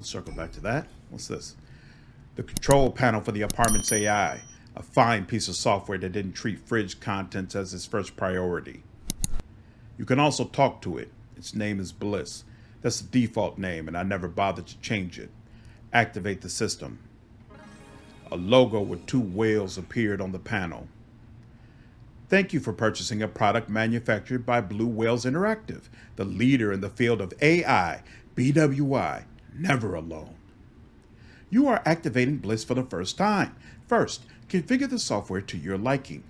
circle back to that. What's this? The control panel for the apartment's AI. A fine piece of software that didn't treat fridge contents as its first priority. You can also talk to it. Its name is Bliss. That's the default name, and I never bothered to change it. Activate the system. A logo with two whales appeared on the panel. Thank you for purchasing a product manufactured by Blue Whales Interactive, the leader in the field of AI, BWI, never alone. You are activating Bliss for the first time. First, configure the software to your liking.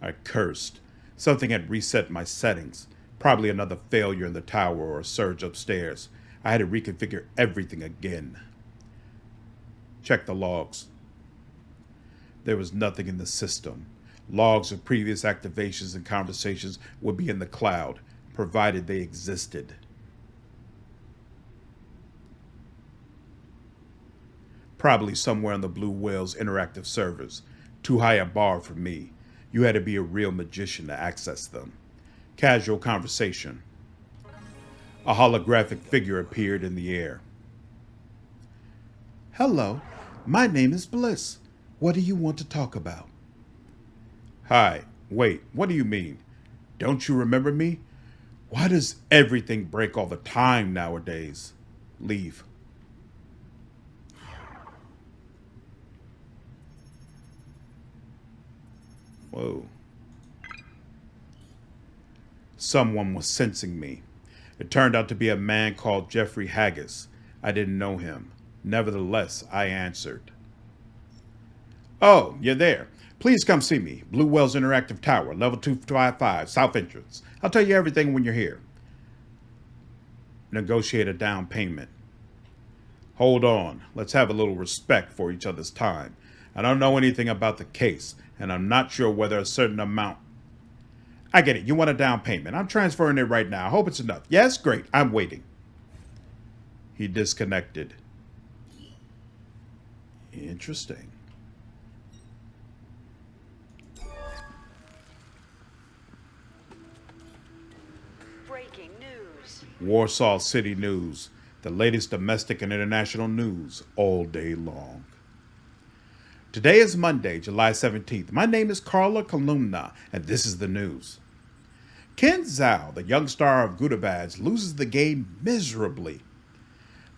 I cursed. Something had reset my settings. Probably another failure in the tower or a surge upstairs. I had to reconfigure everything again. Check the logs. There was nothing in the system. Logs of previous activations and conversations would be in the cloud, provided they existed. Probably somewhere on the Blue Whales Interactive servers. Too high a bar for me. You had to be a real magician to access them. Casual conversation. A holographic figure appeared in the air. Hello, my name is Bliss. What do you want to talk about? Hi, wait, what do you mean? Don't you remember me? Why does everything break all the time nowadays? Leave. Whoa. Someone was sensing me. It turned out to be a man called Jeffrey Haggis. I didn't know him. Nevertheless, I answered. Oh, you're there. Please come see me. Blue Whales Interactive Tower, level 255, south entrance. I'll tell you everything when you're here. Negotiate a down payment. Hold on. Let's have a little respect for each other's time. I don't know anything about the case, and I'm not sure whether a certain amount... I get it. You want a down payment. I'm transferring it right now. I hope it's enough. Yes? Great. I'm waiting. He disconnected. Interesting. Breaking news. Warsaw City News. The latest domestic and international news all day long. Today is Monday, July 17th. My name is Carla Columna, and this is the news. Ken Zhao, the young star of Gudabads, loses the game miserably.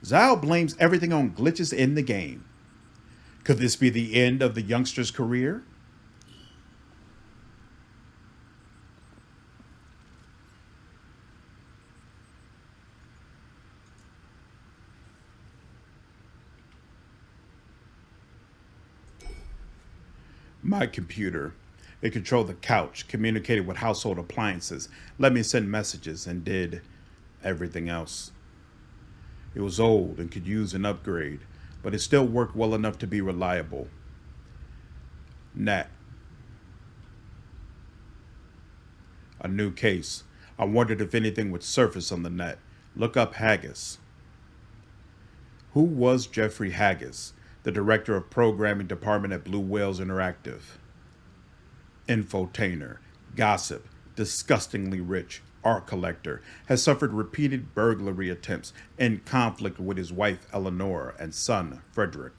Zhao blames everything on glitches in the game. Could this be the end of the youngster's career? My computer. It controlled the couch, communicated with household appliances, let me send messages, and did everything else. It was old and could use an upgrade, but it still worked well enough to be reliable. Net. A new case. I wondered if anything would surface on the net. Look up Haggis. Who was Jeffrey Haggis, the director of programming department at Blue Whales Interactive? Infotainer, gossip, disgustingly rich, art collector, has suffered repeated burglary attempts in conflict with his wife Eleanor and son Frederick.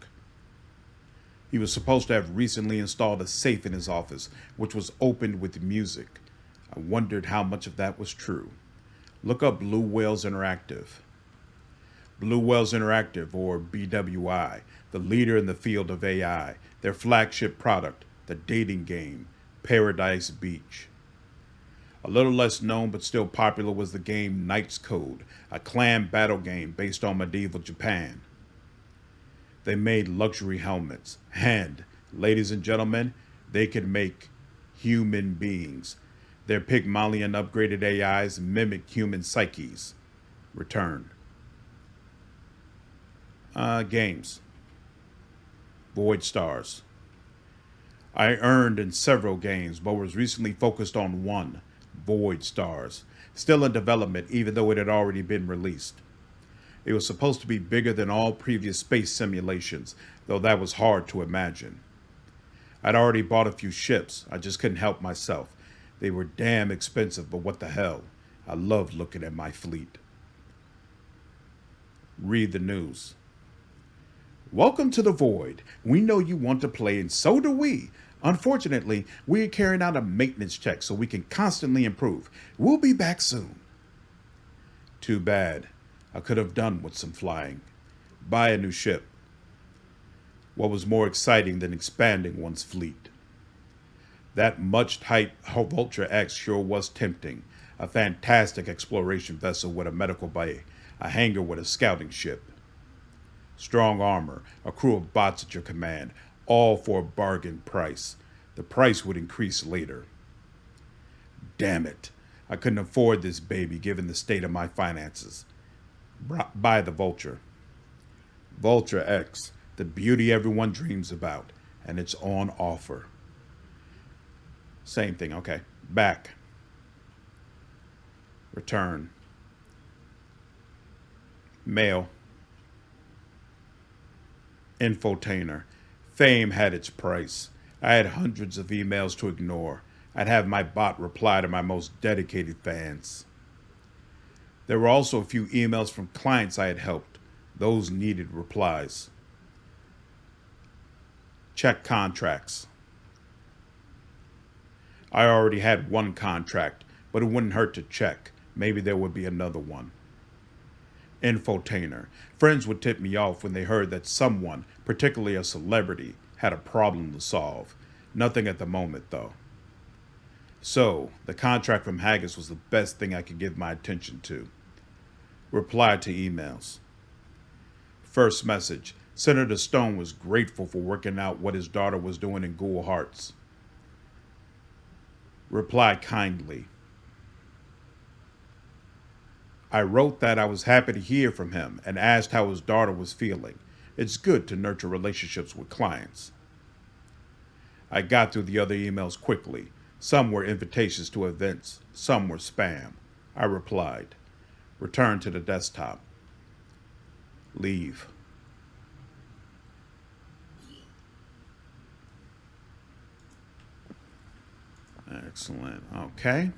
He was supposed to have recently installed a safe in his office, which was opened with music. I wondered how much of that was true. Look up Blue Whales Interactive. Blue Whales Interactive, or BWI, the leader in the field of AI, their flagship product, the dating game, Paradise Beach. A little less known but still popular was the game Knight's Code, a clan battle game based on medieval Japan. They made luxury helmets, and, ladies and gentlemen, they could make human beings. Their Pygmalion upgraded AIs mimic human psyches. Return. Games. Void Stars. I earned in several games, but was recently focused on one, Void Stars, still in development even though it had already been released. It was supposed to be bigger than all previous space simulations, though that was hard to imagine. I'd already bought a few ships, I just couldn't help myself. They were damn expensive, but what the hell? I loved looking at my fleet. Read the news. Welcome to the Void. We know you want to play, and so do we. Unfortunately, we are carrying out a maintenance check so we can constantly improve. We'll be back soon. Too bad. I could have done with some flying. Buy a new ship. What was more exciting than expanding one's fleet? That much-hyped Vulture X sure was tempting. A fantastic exploration vessel with a medical bay, a hangar with a scouting ship. Strong armor, a crew of bots at your command, all for a bargain price. The price would increase later. Damn it. I couldn't afford this baby given the state of my finances. Buy the Vulture. Vulture X, the beauty everyone dreams about, and it's on offer. Same thing, okay. Back. Return. Mail. Infotainer. Fame had its price. I had hundreds of emails to ignore. I'd have my bot reply to my most dedicated fans. There were also a few emails from clients I had helped. Those needed replies. Check contracts. I already had one contract, but it wouldn't hurt to check. Maybe there would be another one. Infotainer. Friends would tip me off when they heard that someone, particularly a celebrity, had a problem to solve. Nothing at the moment, though. So, the contract from Haggis was the best thing I could give my attention to. Reply to emails. First message. Senator Stone was grateful for working out what his daughter was doing in Ghoul Hearts. Reply kindly. I wrote that I was happy to hear from him and asked how his daughter was feeling. It's good to nurture relationships with clients. I got through the other emails quickly. Some were invitations to events, some were spam. I replied. Return to the desktop. Leave. Excellent. Okay.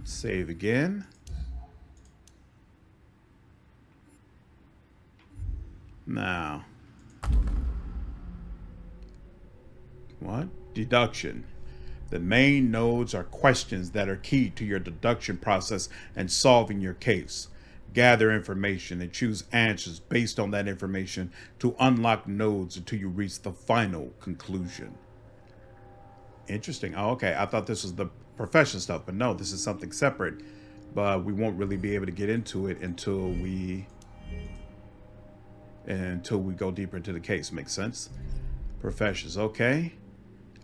Save again. Now. What? Deduction. The main nodes are questions that are key to your deduction process and solving your case. Gather information and choose answers based on that information to unlock nodes until you reach the final conclusion. Interesting. Oh, okay. I thought this was the profession stuff, but no, this is something separate. But we won't really be able to get into it until we go deeper into the case. Makes sense? Professions. Okay.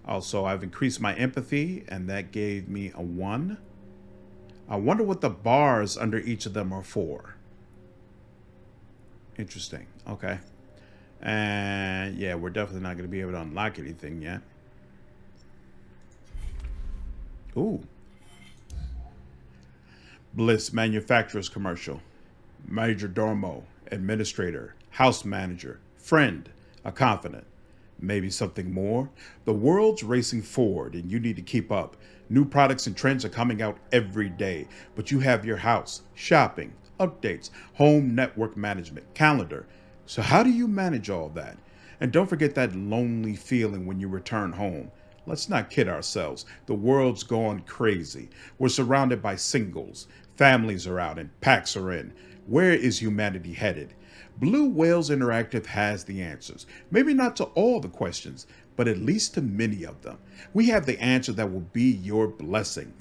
Also, I've increased my empathy, and that gave me a 1. I wonder what the bars under each of them are for. Interesting. Okay. And yeah, we're definitely not going to be able to unlock anything yet. Ooh. Bliss Manufacturers Commercial. Major Domo, Administrator, House Manager, Friend, a Confidant. Maybe something more? The world's racing forward and you need to keep up. New products and trends are coming out every day, but you have your house, shopping, updates, home network management, calendar. So how do you manage all that? And don't forget that lonely feeling when you return home. Let's not kid ourselves. The world's gone crazy. We're surrounded by singles. Families are out and packs are in. Where is humanity headed? Blue Whales Interactive has the answers. Maybe not to all the questions, but at least to many of them. We have the answer that will be your blessing.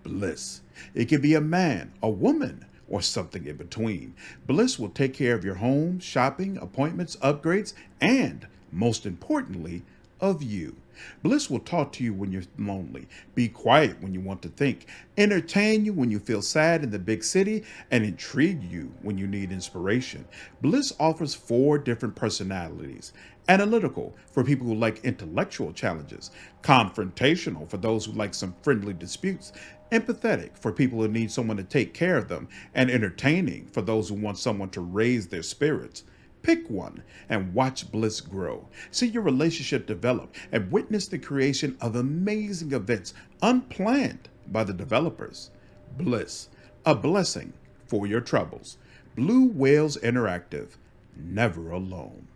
Bliss. It could be a man, a woman, or something in between. Bliss will take care of your home, shopping, appointments, upgrades, and, most importantly, of you. Bliss will talk to you when you're lonely, be quiet when you want to think, entertain you when you feel sad in the big city, and intrigue you when you need inspiration. Bliss offers 4 different personalities. Analytical for people who like intellectual challenges, confrontational for those who like some friendly disputes, empathetic for people who need someone to take care of them, and entertaining for those who want someone to raise their spirits. Pick one and watch Bliss grow. See your relationship develop and witness the creation of amazing events unplanned by the developers. Bliss, a blessing for your troubles. Blue Whales Interactive, never alone.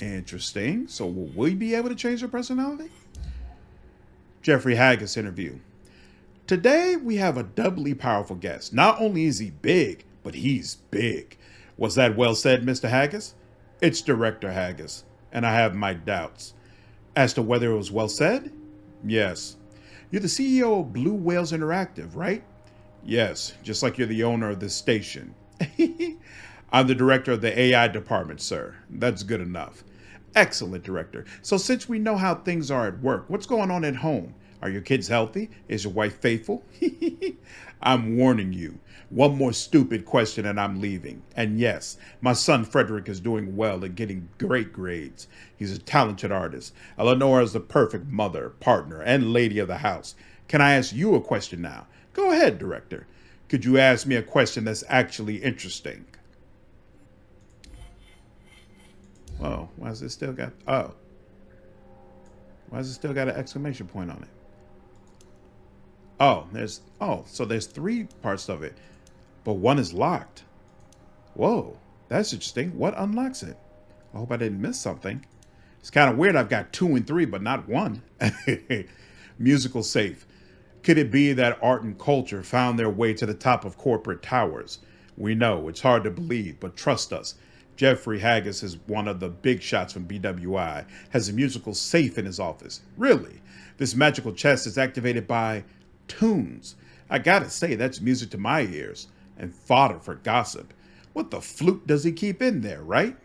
Interesting. So will we be able to change our personality? Jeffrey Haggis interview. Today we have a doubly powerful guest. Not only is he big, but he's big. Was that well said, Mr. Haggis? It's Director Haggis, and I have my doubts. As to whether it was well said? Yes. You're the CEO of Blue Whales Interactive, right? Yes, just like you're the owner of this station. I'm the director of the AI department, sir. That's good enough. Excellent, Director. So since we know how things are at work, what's going on at home? Are your kids healthy? Is your wife faithful? I'm warning you. One more stupid question and I'm leaving. And yes, my son Frederick is doing well and getting great grades. He's a talented artist. Eleanor is the perfect mother, partner, and lady of the house. Can I ask you a question now? Go ahead, Director. Could you ask me a question that's actually interesting? Oh, why has it still got... Oh. Why has it still got an exclamation point on it? Oh, so there's 3 parts of it, but one is locked. Whoa, that's interesting. What unlocks it? I hope I didn't miss something. It's kind of weird I've got 2 and 3, but not 1. Musical safe. Could it be that art and culture found their way to the top of corporate towers? We know, it's hard to believe, but trust us. Jeffrey Haggis is one of the big shots from BWI, has a musical safe in his office. Really? This magical chest is activated by tunes. I gotta say, that's music to my ears, and fodder for gossip. What the flute does he keep in there, right?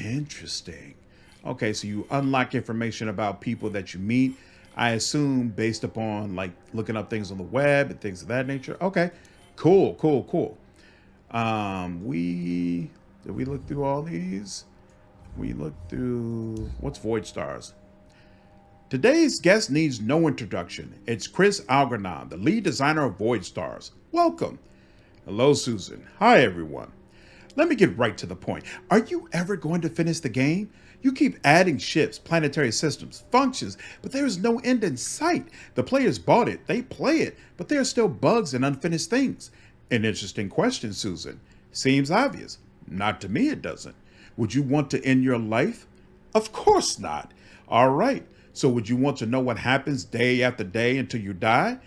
Interesting. Okay, so you unlock information about people that you meet, I assume based upon like looking up things on the web and things of that nature. Okay, cool. Did we look through all these? We looked through, what's Void Stars? Today's guest needs no introduction. It's Chris Algernon, the lead designer of Void Stars. Welcome. Hello, Susan. Hi, everyone. Let me get right to the point. Are you ever going to finish the game? You keep adding ships, planetary systems, functions, but there is no end in sight. The players bought it, they play it, but there are still bugs and unfinished things. An interesting question, Susan. Seems obvious. Not to me, it doesn't. Would you want to end your life? Of course not. All right. So would you want to know what happens day after day until you die?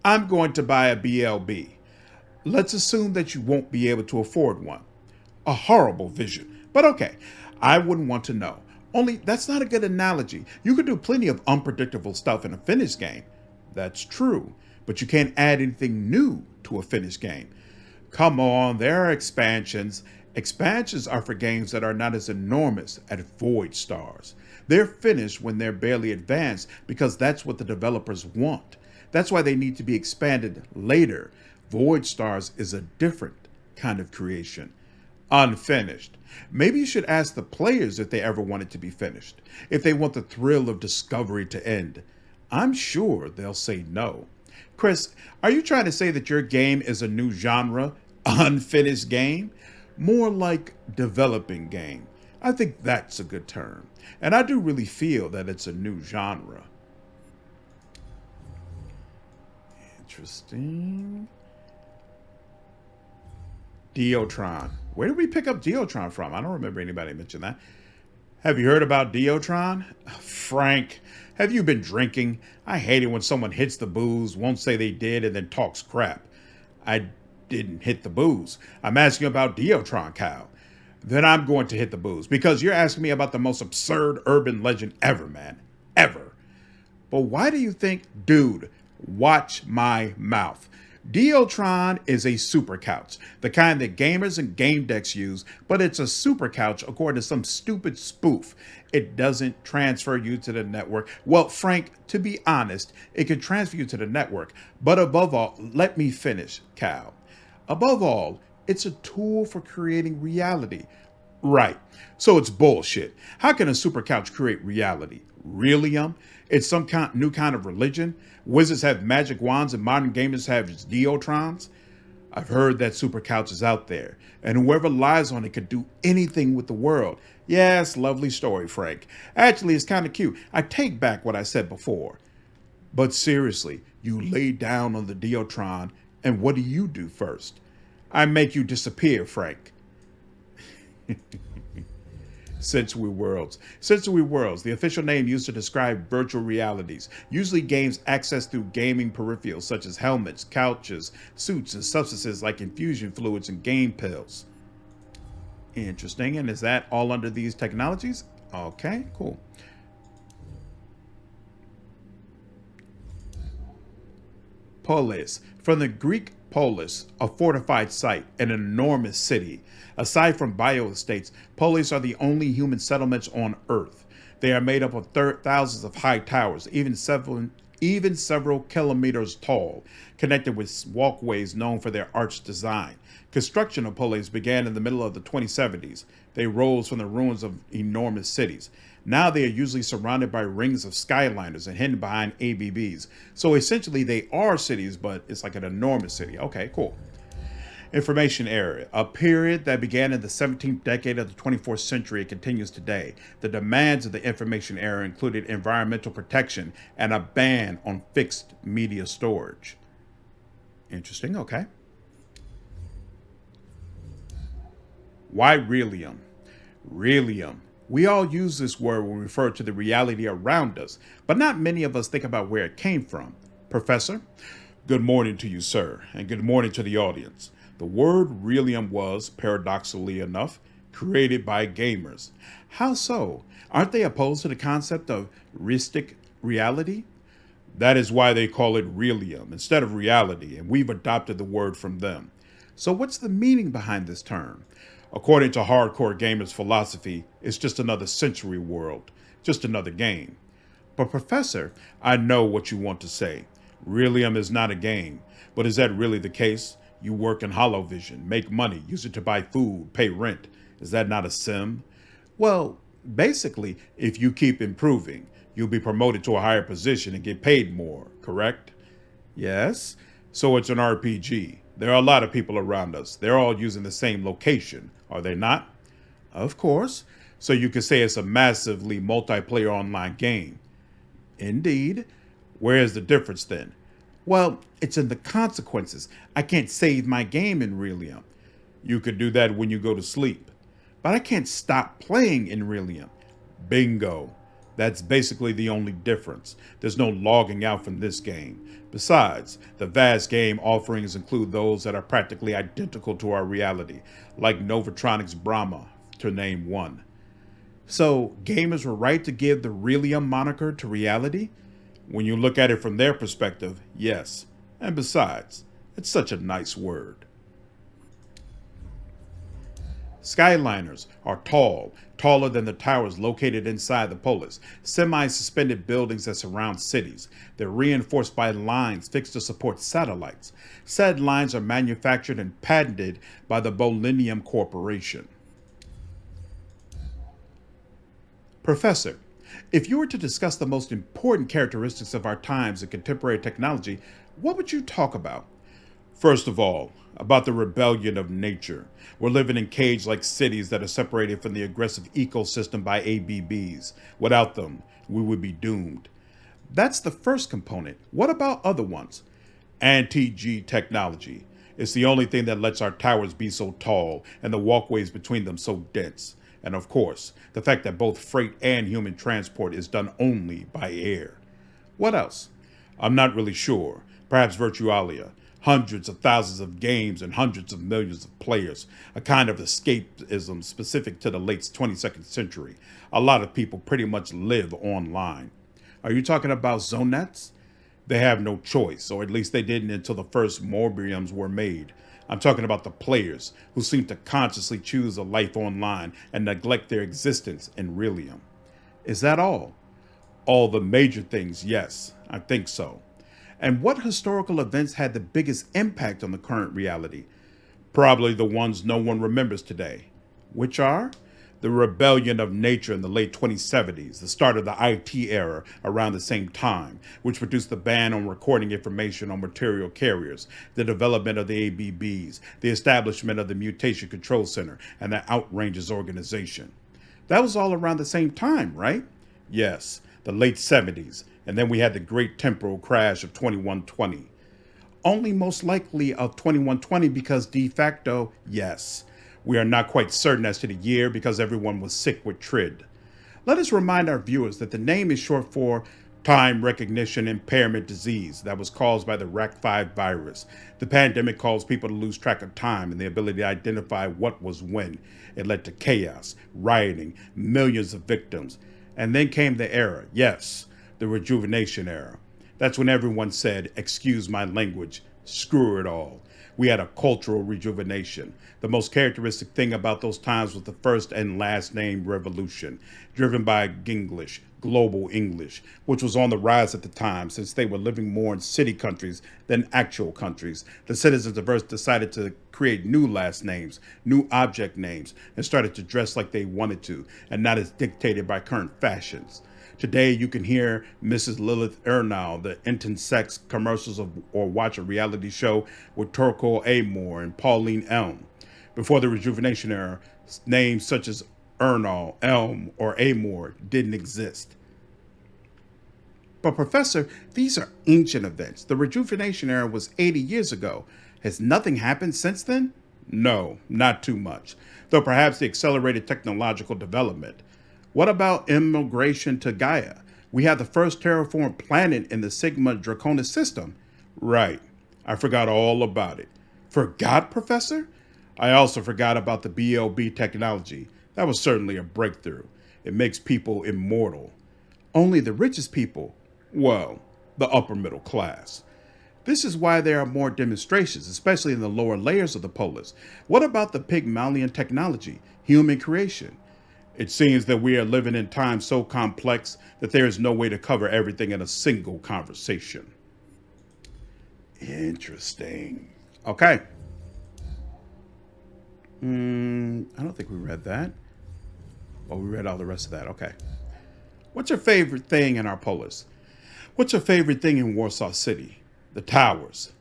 I'm going to buy a BLB. Let's assume that you won't be able to afford one. A horrible vision. But okay, I wouldn't want to know. Only that's not a good analogy. You could do plenty of unpredictable stuff in a finished game. That's true. But you can't add anything new to a finished game. Come on, there are expansions. Expansions are for games that are not as enormous as Void Stars. They're finished when they're barely advanced because that's what the developers want. That's why they need to be expanded later. Void Stars is a different kind of creation. Unfinished. Maybe you should ask the players if they ever want it to be finished, if they want the thrill of discovery to end. I'm sure they'll say no. Chris, are you trying to say that your game is a new genre, unfinished game? More like developing game. I think that's a good term. And I do really feel that it's a new genre. Interesting. Diotron. Where did we pick up Diotron from? I don't remember anybody mention that. Have you heard about Diotron? Frank, have you been drinking? I hate it when someone hits the booze, won't say they did, and then talks crap. I didn't hit the booze. I'm asking about Diotron, Kyle. Then I'm going to hit the booze because you're asking me about the most absurd urban legend ever, man. Ever. But why do you think, dude, watch my mouth. Diotron is a super couch, the kind that gamers and Gamedec's use, but it's a super couch according to some stupid spoof. It doesn't transfer you to the network. Well, Frank, to be honest, it can transfer you to the network. But above all, let me finish, Cal. Above all, it's a tool for creating reality. Right. So it's bullshit. How can a super couch create reality? Really, It's some new kind of religion? Wizards have magic wands and modern gamers have Diotrons? I've heard that super couch is out there, and whoever lies on it could do anything with the world. Yes, lovely story, Frank. Actually, it's kind of cute. I take back what I said before. But seriously, you lay down on the Diotron, And what do you do first? I make you disappear, Frank. Sensory worlds. Sensory worlds, the official name used to describe virtual realities, usually games accessed through gaming peripherals such as helmets, couches, suits, and substances like infusion fluids and game pills. Interesting. And is that all under these technologies? Okay, cool. Polis. From the Greek polis, a fortified site, an enormous city. Aside from bioestates, polis are the only human settlements on Earth. They are made up of thousands of high towers, even several kilometers tall, connected with walkways known for their arched design. Construction of polis began in the middle of the 2070s. They rose from the ruins of enormous cities. Now they are usually surrounded by rings of skyliners and hidden behind ABBs. So essentially they are cities, but it's like an enormous city. Okay, cool. Information era, a period that began in the 17th decade of the 24th century and continues today. The demands of the information era included environmental protection and a ban on fixed media storage. Interesting, okay. Why Realium? Realium. We all use this word when we refer to the reality around us, but not many of us think about where it came from. Professor? Good morning to you, sir, and good morning to the audience. The word Realium was, paradoxically enough, created by gamers. How so? Aren't they opposed to the concept of realistic reality? That is why they call it Realium instead of reality, and we've adopted the word from them. So what's the meaning behind this term? According to hardcore gamers' philosophy, it's just another sensory world, just another game. But Professor, I know what you want to say. Realium is not a game, but is that really the case? You work in HoloVision, make money, use it to buy food, pay rent. Is that not a sim? Well, basically, if you keep improving, you'll be promoted to a higher position and get paid more, correct? Yes. So it's an RPG. There are a lot of people around us. They're all using the same location, are they not? Of course. So you could say it's a massively multiplayer online game. Indeed. Where is the difference then? Well, it's in the consequences. I can't save my game in Realium. You could do that when you go to sleep. But I can't stop playing in Realium. Bingo. That's basically the only difference. There's no logging out from this game. Besides, the vast game offerings include those that are practically identical to our reality, like Novatronics Brahma, to name one. So, gamers were right to give the Realium moniker to reality? When you look at it from their perspective, yes. And besides, it's such a nice word. Skyliners are tall, taller than the towers located inside the polis, semi-suspended buildings that surround cities. They're reinforced by lines fixed to support satellites. Said lines are manufactured and patented by the Bolinium Corporation. Professor, if you were to discuss the most important characteristics of our times in contemporary technology, what would you talk about? First of all, about the rebellion of nature. We're living in cage-like cities that are separated from the aggressive ecosystem by ABBs. Without them, we would be doomed. That's the first component. What about other ones? Anti-G technology. It's the only thing that lets our towers be so tall and the walkways between them so dense. And of course, the fact that both freight and human transport is done only by air. What else? I'm not really sure. Perhaps Virtualia. Hundreds of thousands of games and hundreds of millions of players. A kind of escapism specific to the late 22nd century. A lot of people pretty much live online. Are you talking about zonets? They have no choice, or at least they didn't until the first Morbiums were made. I'm talking about the players who seem to consciously choose a life online and neglect their existence in Realium. Is that all? All the major things, yes, I think so. And what historical events had the biggest impact on the current reality? Probably the ones no one remembers today. Which are? The rebellion of nature in the late 2070s, the start of the IT era around the same time, which produced the ban on recording information on material carriers, the development of the ABBs, the establishment of the Mutation Control Center, and the Outranges organization. That was all around the same time, right? Yes, the late 70s, and then we had the great temporal crash of 2120. only most likely of 2120 because de facto, yes. We are not quite certain as to the year because everyone was sick with TRID. Let us remind our viewers that the name is short for time recognition impairment disease that was caused by the RAC5 virus. The pandemic caused people to lose track of time and the ability to identify what was when. It led to chaos, rioting, millions of victims. And then came the era, yes, the rejuvenation era. That's when everyone said, excuse my language, screw it all. We had a cultural rejuvenation. The most characteristic thing about those times was the first and last name revolution, driven by Ginglish, global English, which was on the rise at the time since they were living more in city countries than actual countries. The citizens of Earth decided to create new last names, new object names, and started to dress like they wanted to, and not as dictated by current fashions. Today, you can hear Mrs. Lilith Ernal, the Inton Sex commercials or watch a reality show with Torquil Amor and Pauline Elm. Before the Rejuvenation era, names such as Ernal, Elm, or Amor didn't exist. But Professor, these are ancient events. The Rejuvenation era was 80 years ago. Has nothing happened since then? No, not too much. Though perhaps the accelerated technological development. What about immigration to Gaia? We have the first terraformed planet in the Sigma Draconis system. Right. I forgot all about it. Forgot, Professor? I also forgot about the BLB technology. That was certainly a breakthrough. It makes people immortal. Only the richest people, well, the upper middle class. This is why there are more demonstrations, especially in the lower layers of the polis. What about the Pygmalion technology, human creation? It seems that we are living in times so complex that there is no way to cover everything in a single conversation. Interesting. Okay. I don't think we read that. Oh, we read all the rest of that. Okay. What's your favorite thing in our polis? What's your favorite thing in Warsaw City? The towers.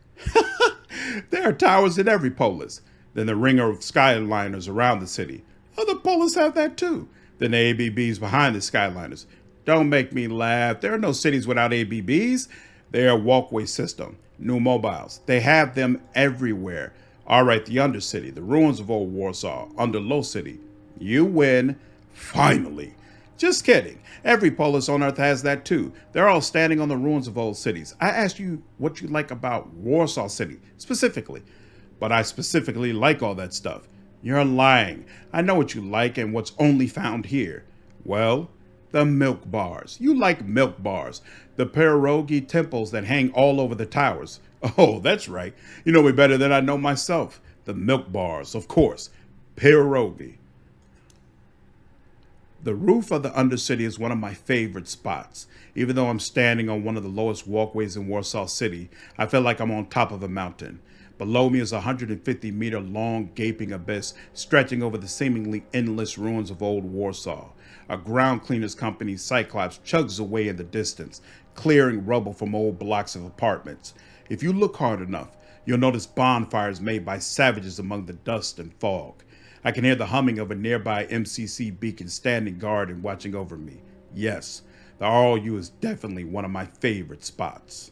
There are towers in every polis. Then the ring of skyliners around the city. Other polis have that too. Then the ABBs behind the skyliners. Don't make me laugh. There are no cities without ABBs. They are a walkway system. New mobiles. They have them everywhere. All right, the Undercity, the ruins of old Warsaw, under Low City. You win. Finally. Just kidding. Every polis on Earth has that too. They're all standing on the ruins of old cities. I asked you what you like about Warsaw City, specifically. But I specifically like all that stuff. You're lying. I know what you like and what's only found here. Well, the milk bars. You like milk bars. The pierogi temples that hang all over the towers. Oh, that's right. You know me better than I know myself. The milk bars, of course. Pierogi. The roof of the Undercity is one of my favorite spots. Even though I'm standing on one of the lowest walkways in Warsaw City, I feel like I'm on top of a mountain. Below me is a 150-meter long gaping abyss stretching over the seemingly endless ruins of old Warsaw. A ground cleaners company, Cyclops, chugs away in the distance, clearing rubble from old blocks of apartments. If you look hard enough, you'll notice bonfires made by savages among the dust and fog. I can hear the humming of a nearby MCC beacon standing guard and watching over me. Yes, the ROU is definitely one of my favorite spots.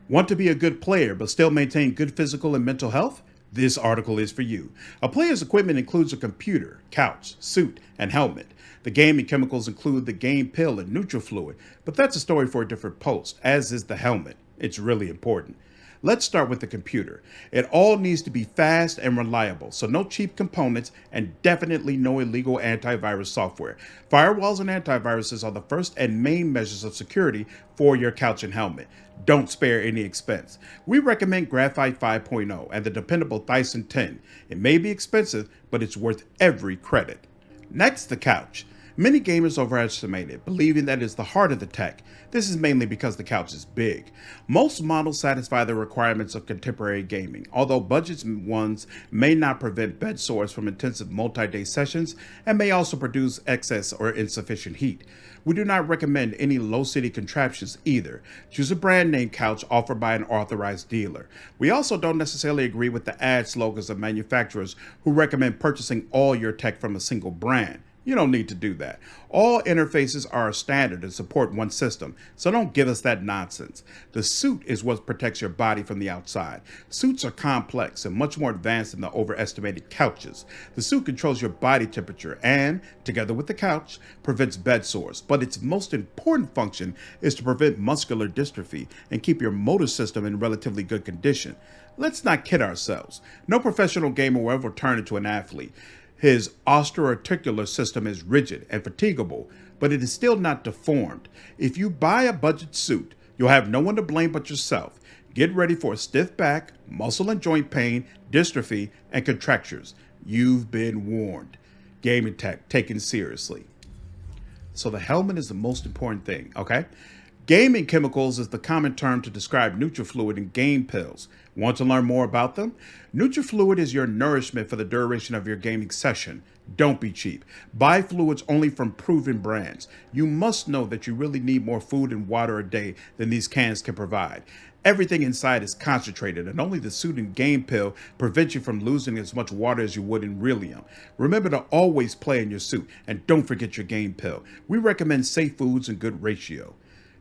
Want to be a good player but still maintain good physical and mental health? This article is for you. A player's equipment includes a computer, couch, suit, and helmet. The gaming chemicals include the game pill and neutral fluid, but that's a story for a different post, as is the helmet. It's really important. Let's start with the computer. It all needs to be fast and reliable, so no cheap components and definitely no illegal antivirus software. Firewalls and antiviruses are the first and main measures of security for your couch and helmet. Don't spare any expense. We recommend Graphite 5.0 and the dependable Thyssen 10. It may be expensive, but it's worth every credit. Next, the couch. Many gamers overestimate it, believing that it's the heart of the tech. This is mainly because the couch is big. Most models satisfy the requirements of contemporary gaming, although budget ones may not prevent bed sores from intensive multi-day sessions and may also produce excess or insufficient heat. We do not recommend any low-city contraptions either. Choose a brand name couch offered by an authorized dealer. We also don't necessarily agree with the ad slogans of manufacturers who recommend purchasing all your tech from a single brand. You don't need to do that. All interfaces are standard and support one system, so don't give us that nonsense. The suit is what protects your body from the outside. Suits are complex and much more advanced than the overestimated couches. The suit controls your body temperature and, together with the couch, prevents bed sores. But its most important function is to prevent muscular dystrophy and keep your motor system in relatively good condition. Let's not kid ourselves. No professional gamer will ever turn into an athlete. His osteoarticular system is rigid and fatigable, but it is still not deformed. If you buy a budget suit, you'll have no one to blame but yourself. Get ready for a stiff back, muscle and joint pain, dystrophy, and contractures. You've been warned. Gamedec, taken seriously. So the helmet is the most important thing, okay? Gaming chemicals is the common term to describe NutriFluid and game pills. Want to learn more about them? NutriFluid is your nourishment for the duration of your gaming session. Don't be cheap. Buy fluids only from proven brands. You must know that you really need more food and water a day than these cans can provide. Everything inside is concentrated, and only the suit and game pill prevent you from losing as much water as you would in Relium. Remember to always play in your suit, and don't forget your game pill. We recommend safe foods and good ratio.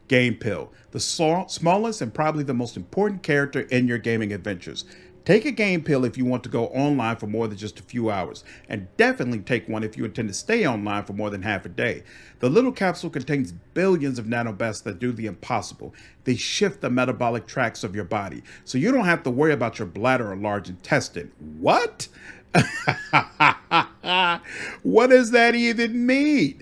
Game pill, the smallest and probably the most important character in your gaming adventures. Take a game pill if you want to go online for more than just a few hours, and definitely take one if you intend to stay online for more than half a day. The little capsule contains billions of nanobots that do the impossible. They shift the metabolic tracts of your body, so you don't have to worry about your bladder or large intestine. What? What does that even mean?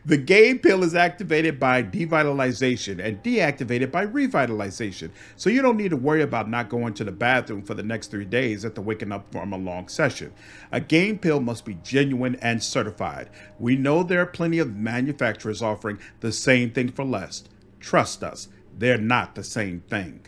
The game pill is activated by devitalization and deactivated by revitalization. So you don't need to worry about not going to the bathroom for the next 3 days after waking up from a long session. A game pill must be genuine and certified. We know there are plenty of manufacturers offering the same thing for less. Trust us, they're not the same thing.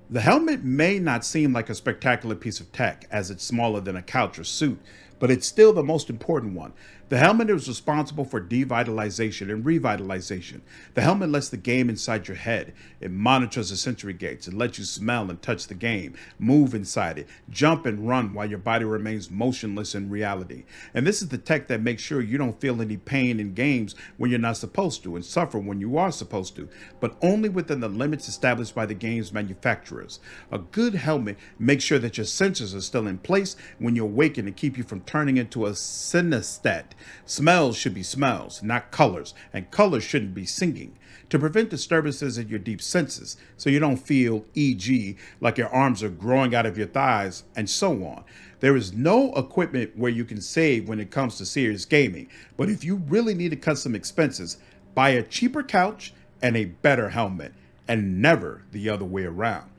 The helmet may not seem like a spectacular piece of tech as it's smaller than a couch or suit, but it's still the most important one. The helmet is responsible for devitalization and revitalization. The helmet lets the game inside your head. It monitors the sensory gates. It lets you smell and touch the game, move inside it, jump and run while your body remains motionless in reality. And this is the tech that makes sure you don't feel any pain in games when you're not supposed to and suffer when you are supposed to, but only within the limits established by the game's manufacturers. A good helmet makes sure that your sensors are still in place when you awaken and keep you from turning into a synesthete. Smells should be smells, not colors, and colors shouldn't be singing. To prevent disturbances in your deep senses, so you don't feel, e.g., like your arms are growing out of your thighs, and so on. There is no equipment where you can save when it comes to serious gaming, but if you really need to cut some expenses, buy a cheaper couch and a better helmet, and never the other way around.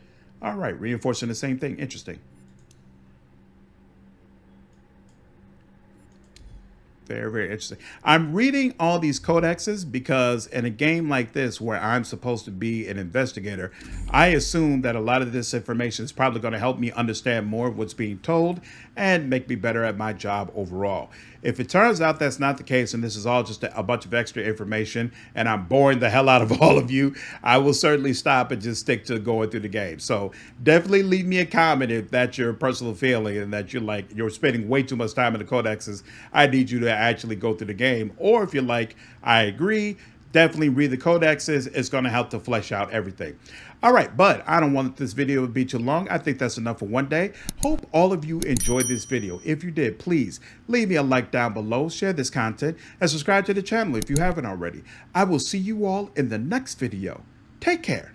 All right, reinforcing the same thing. Interesting. Very, very interesting. I'm reading all these codexes because in a game like this where I'm supposed to be an investigator, I assume that a lot of this information is probably going to help me understand more of what's being told and make me better at my job overall. If it turns out that's not the case and this is all just a bunch of extra information and I'm boring the hell out of all of you, I will certainly stop and just stick to going through the game. So definitely leave me a comment if that's your personal feeling and that you're spending way too much time in the codexes. I need you to actually go through the game. Or if you're like, I agree, definitely read the codexes. It's going to help to flesh out everything. All right, but I don't want this video to be too long. I think that's enough for one day. Hope all of you enjoyed this video. If you did, please leave me a like down below, share this content, and subscribe to the channel if you haven't already. I will see you all in the next video. Take care.